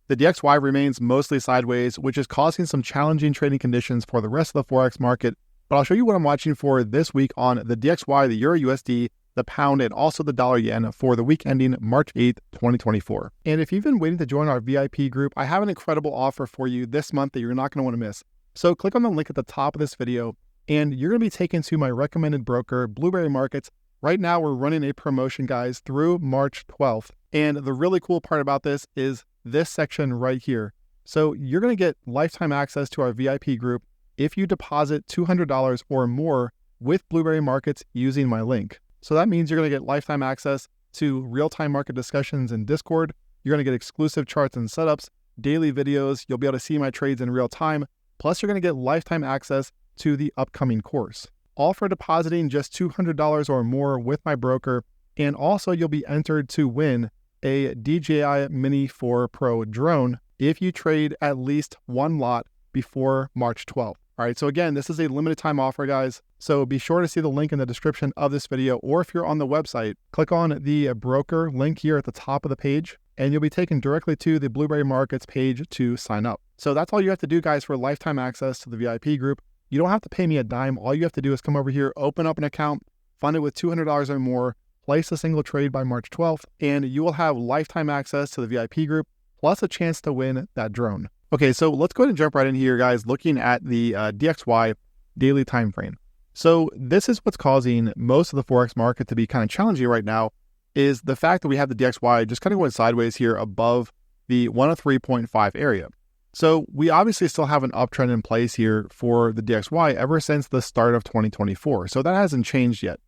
The DXY remains mostly sideways, which is causing some challenging trading conditions for the rest of the Forex market. But I'll show you what I'm watching for this week on the DXY, the EURUSD, the pound, and also the dollar yen for the week ending March 8th, 2024. And if you've been waiting to join our VIP group, I have an incredible offer for you this month that you're not going to want to miss. So click on the link at the top of this video, and you're going to be taken to my recommended broker, Blueberry Markets. Right now, we're running a promotion, guys, through March 12th. And the really cool part about this is this section right here. So you're going to get lifetime access to our VIP group if you deposit $200 or more with Blueberry Markets using my link. So that means you're going to get lifetime access to real-time market discussions in Discord. You're going to get exclusive charts and setups, daily videos. You'll be able to see my trades in real time. Plus, you're going to get lifetime access to the upcoming course. All for depositing just $200 or more with my broker. And also, you'll be entered to win a DJI Mini 4 Pro drone if you trade at least one lot before March 12th. All right, so again, this is a limited time offer, guys. So be sure to see the link in the description of this video, or if you're on the website, click on the broker link here at the top of the page, and you'll be taken directly to the Blueberry Markets page to sign up. So that's all you have to do, guys, for lifetime access to the VIP group. You don't have to pay me a dime. All you have to do is come over here, open up an account, fund it with $200 or more, place a single trade by March 12th, and you will have lifetime access to the VIP group, plus a chance to win that drone. Okay, so let's go ahead and jump right in here, guys, looking at the DXY daily time frame. So this is what's causing most of the Forex market to be kind of challenging right now, is the fact that we have the DXY just kind of going sideways here above the 103.5 area. So we obviously still have an uptrend in place here for the DXY ever since the start of 2024. So that hasn't changed yet.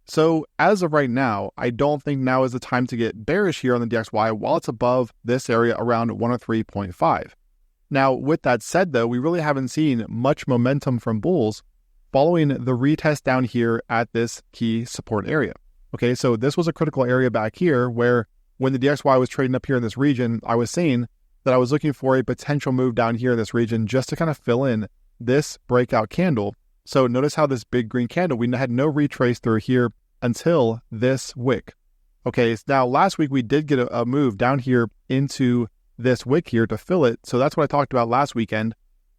So as of right now, I don't think now is the time to get bearish here on the DXY while it's above this area around 103.5. Now, with that said, though, we really haven't seen much momentum from bulls following the retest down here at this key support area. Okay, so this was a critical area back here where when the DXY was trading up here in this region, I was saying that I was looking for a potential move down here in this region just to kind of fill in this breakout candle. So notice how this big green candle, we had no retrace through here until this wick. Okay, so now last week we did get a move down here into this wick here to fill it. So that's what I talked about last weekend.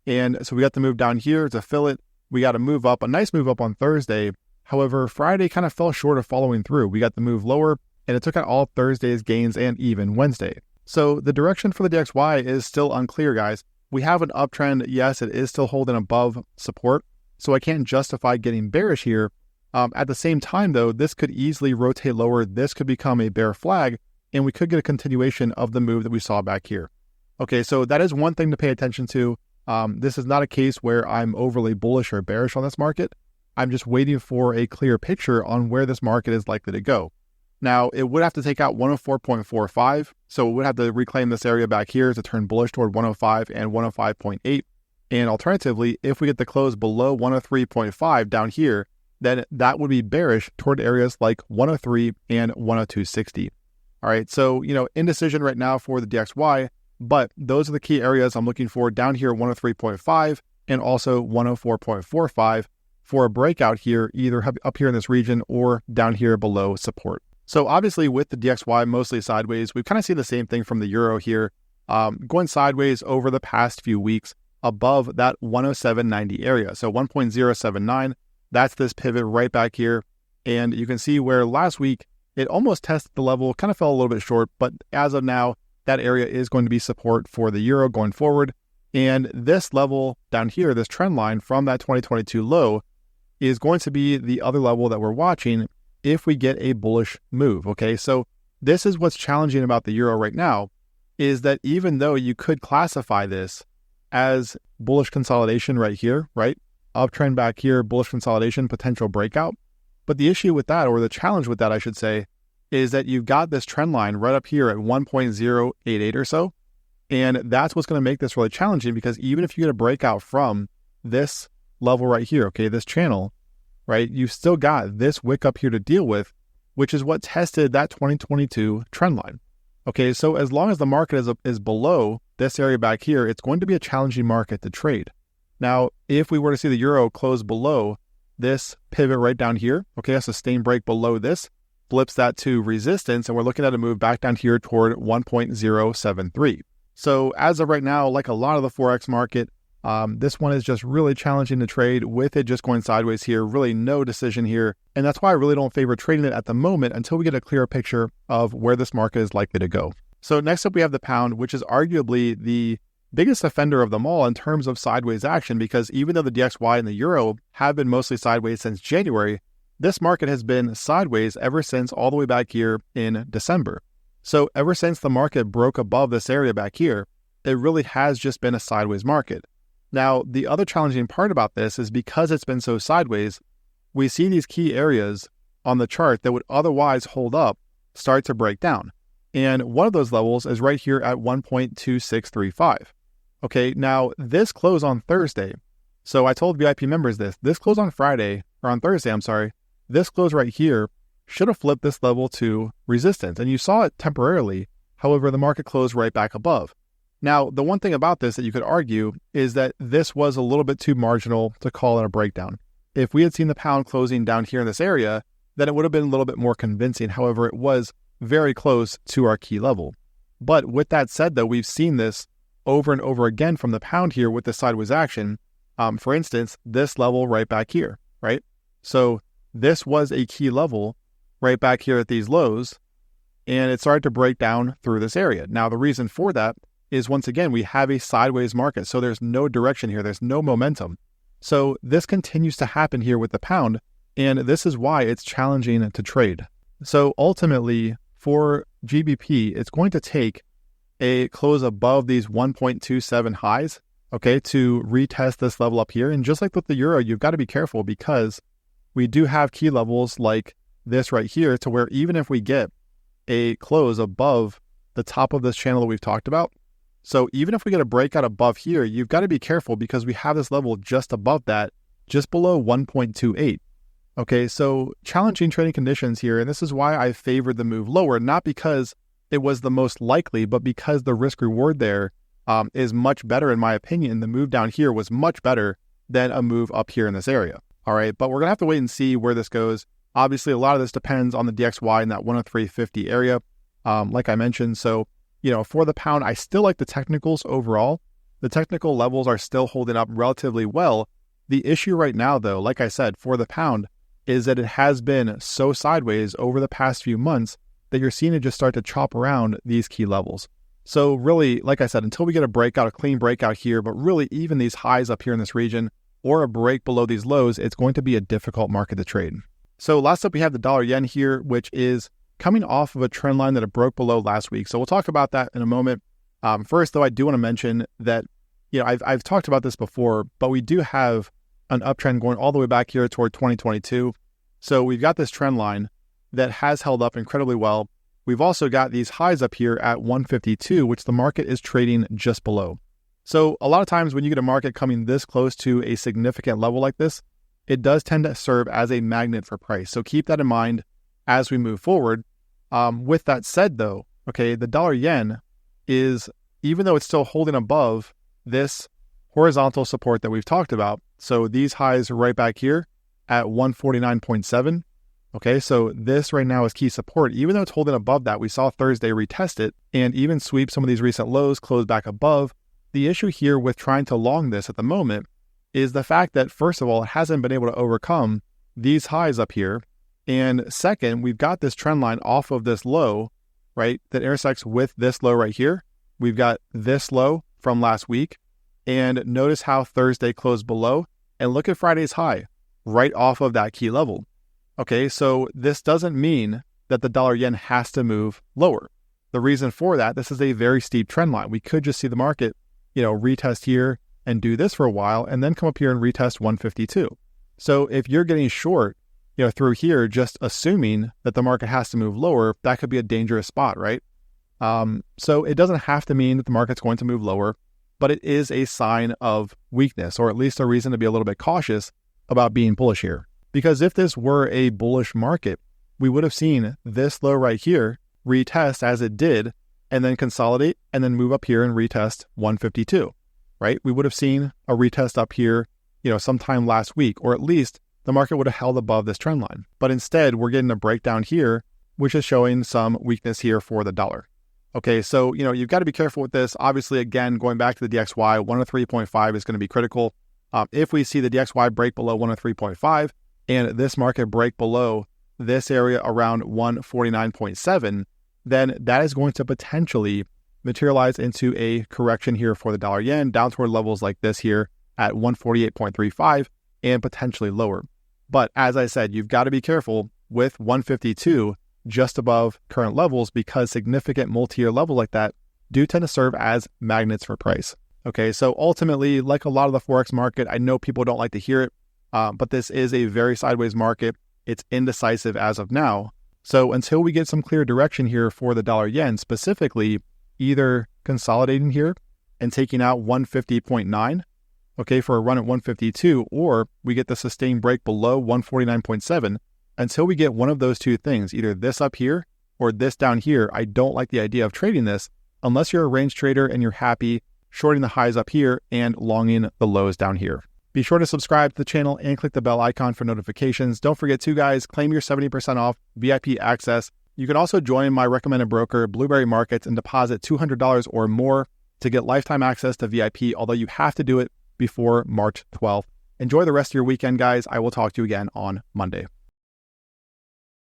And so we got the move down here to fill it. We got a move up, a nice move up on Thursday. However, Friday kind of fell short of following through. We got the move lower and it took out all Thursday's gains and even Wednesday. So the direction for the DXY is still unclear, guys. We have an uptrend. Yes, it is still holding above support. So I can't justify getting bearish here. At the same time, though, this could easily rotate lower. This could become a bear flag, and we could get a continuation of the move that we saw back here. Okay, so that is one thing to pay attention to. This is not a case where I'm overly bullish or bearish on this market. I'm just waiting for a clear picture on where this market is likely to go. Now, it would have to take out 104.45, so it would have to reclaim this area back here to turn bullish toward 105 and 105.8. And alternatively, if we get the close below 103.5 down here, then that would be bearish toward areas like 103 and 102.60. All right, so, indecision right now for the DXY, but those are the key areas I'm looking for down here, 103.5 and also 104.45 for a breakout here, either up here in this region or down here below support. So obviously with the DXY mostly sideways, we've kind of seen the same thing from the euro here, going sideways over the past few weeks above that 107.90 area. So 1.079, that's this pivot right back here. And you can see where last week, it almost tested the level, kind of fell a little bit short, but as of now, that area is going to be support for the euro going forward. And this level down here, this trend line from that 2022 low, is going to be the other level that we're watching if we get a bullish move. Okay, so this is what's challenging about the euro right now, is that even though you could classify this as bullish consolidation right here, right? Uptrend back here, bullish consolidation, potential breakout. But the issue with that, or the challenge with that, I should say, is that you've got this trend line right up here at 1.088 or so. And that's what's going to make this really challenging, because even if you get a breakout from this level right here, okay, this channel, right, you've still got this wick up here to deal with, which is what tested that 2022 trend line. Okay, so as long as the market is below this area back here, it's going to be a challenging market to trade. Now, if we were to see the euro close below this pivot right down here, okay, a sustained break below this, flips that to resistance, and we're looking at a move back down here toward 1.073. So as of right now, like a lot of the Forex market, this one is just really challenging to trade with it just going sideways here, really no decision here. And that's why I really don't favor trading it at the moment until we get a clearer picture of where this market is likely to go. So next up, we have the pound, which is arguably the biggest offender of them all in terms of sideways action, because even though the DXY and the Euro have been mostly sideways since January, this market has been sideways ever since all the way back here in December. So ever since the market broke above this area back here, it really has just been a sideways market. Now, the other challenging part about this is because it's been so sideways, we see these key areas on the chart that would otherwise hold up start to break down. And one of those levels is right here at 1.2635. Okay, now this closed on Thursday. So I told VIP members this closed on Friday, or on Thursday, I'm sorry. This close right here should have flipped this level to resistance. And you saw it temporarily. However, the market closed right back above. Now, the one thing about this that you could argue is that this was a little bit too marginal to call it a breakdown. If we had seen the pound closing down here in this area, then it would have been a little bit more convincing. However, it was very close to our key level. But with that said, though, we've seen this over and over again from the pound here with the sideways action. For instance, this level right back here, right? So this was a key level right back here at these lows, and it started to break down through this area. Now, the reason for that is, once again, we have a sideways market. So there's no direction here. There's no momentum. So this continues to happen here with the pound, and this is why it's challenging to trade. So ultimately, for GBP, it's going to take a close above these 1.27 highs, okay, to retest this level up here. And just like with the Euro, you've got to be careful because we do have key levels like this right here to where even if we get a close above the top of this channel that we've talked about, so even if we get a breakout above here, you've got to be careful because we have this level just above that, just below 1.28. Okay, so challenging trading conditions here, and this is why I favored the move lower, not because it was the most likely, but because the risk reward there is much better in my opinion. The move down here was much better than a move up here in this area. All right, but we're gonna have to wait and see where this goes. Obviously, a lot of this depends on the DXY in that 103.50 area, like I mentioned. So, for the pound, I still like the technicals overall. The technical levels are still holding up relatively well. The issue right now, though, like I said, for the pound, is that it has been so sideways over the past few months that you're seeing it just start to chop around these key levels. So really, like I said, until we get a breakout, a clean breakout here, but really even these highs up here in this region or a break below these lows, it's going to be a difficult market to trade. So last up, we have the dollar yen here, which is coming off of a trend line that it broke below last week. So we'll talk about that in a moment. First, though, I do want to mention that, I've talked about this before, but we do have an uptrend going all the way back here toward 2022. So we've got this trend line that has held up incredibly well. We've also got these highs up here at 152, which the market is trading just below. So a lot of times when you get a market coming this close to a significant level like this, it does tend to serve as a magnet for price. So keep that in mind as we move forward. With that said, though, okay, the dollar yen is, even though it's still holding above this horizontal support that we've talked about, so these highs are right back here at 149.7. Okay, so this right now is key support. Even though it's holding above that, we saw Thursday retest it and even sweep some of these recent lows, close back above. The issue here with trying to long this at the moment is the fact that, first of all, it hasn't been able to overcome these highs up here. And second, we've got this trend line off of this low, right, that intersects with this low right here. We've got this low from last week. And notice how Thursday closed below. And look at Friday's high right off of that key level. Okay, so this doesn't mean that the dollar yen has to move lower. The reason for that, this is a very steep trend line. We could just see the market, retest here and do this for a while and then come up here and retest 152. So if you're getting short, through here, just assuming that the market has to move lower, that could be a dangerous spot, right? So it doesn't have to mean that the market's going to move lower, but it is a sign of weakness, or at least a reason to be a little bit cautious about being bullish here. Because if this were a bullish market, we would have seen this low right here retest as it did, and then consolidate, and then move up here and retest 152, right? We would have seen a retest up here, sometime last week, or at least the market would have held above this trend line. But instead, we're getting a breakdown here, which is showing some weakness here for the dollar. Okay, so, you've got to be careful with this. Obviously, again, going back to the DXY, 103.5 is going to be critical. If we see the DXY break below 103.5 and this market break below this area around 149.7, then that is going to potentially materialize into a correction here for the dollar yen down toward levels like this here at 148.35 and potentially lower. But as I said, you've got to be careful with 152 just above current levels because significant multi-year level like that do tend to serve as magnets for price. Okay, so ultimately, like a lot of the Forex market, I know people don't like to hear it, but this is a very sideways market. It's indecisive as of now. So until we get some clear direction here for the dollar yen, specifically either consolidating here and taking out 150.9, okay, for a run at 152, or we get the sustained break below 149.7, until we get one of those two things, either this up here or this down here, I don't like the idea of trading this unless you're a range trader and you're happy shorting the highs up here and longing the lows down here. Be sure to subscribe to the channel and click the bell icon for notifications. Don't forget to, guys, claim your 70% off VIP access. You can also join my recommended broker, Blueberry Markets, and deposit $200 or more to get lifetime access to VIP, although you have to do it before March 12th. Enjoy the rest of your weekend, guys. I will talk to you again on Monday.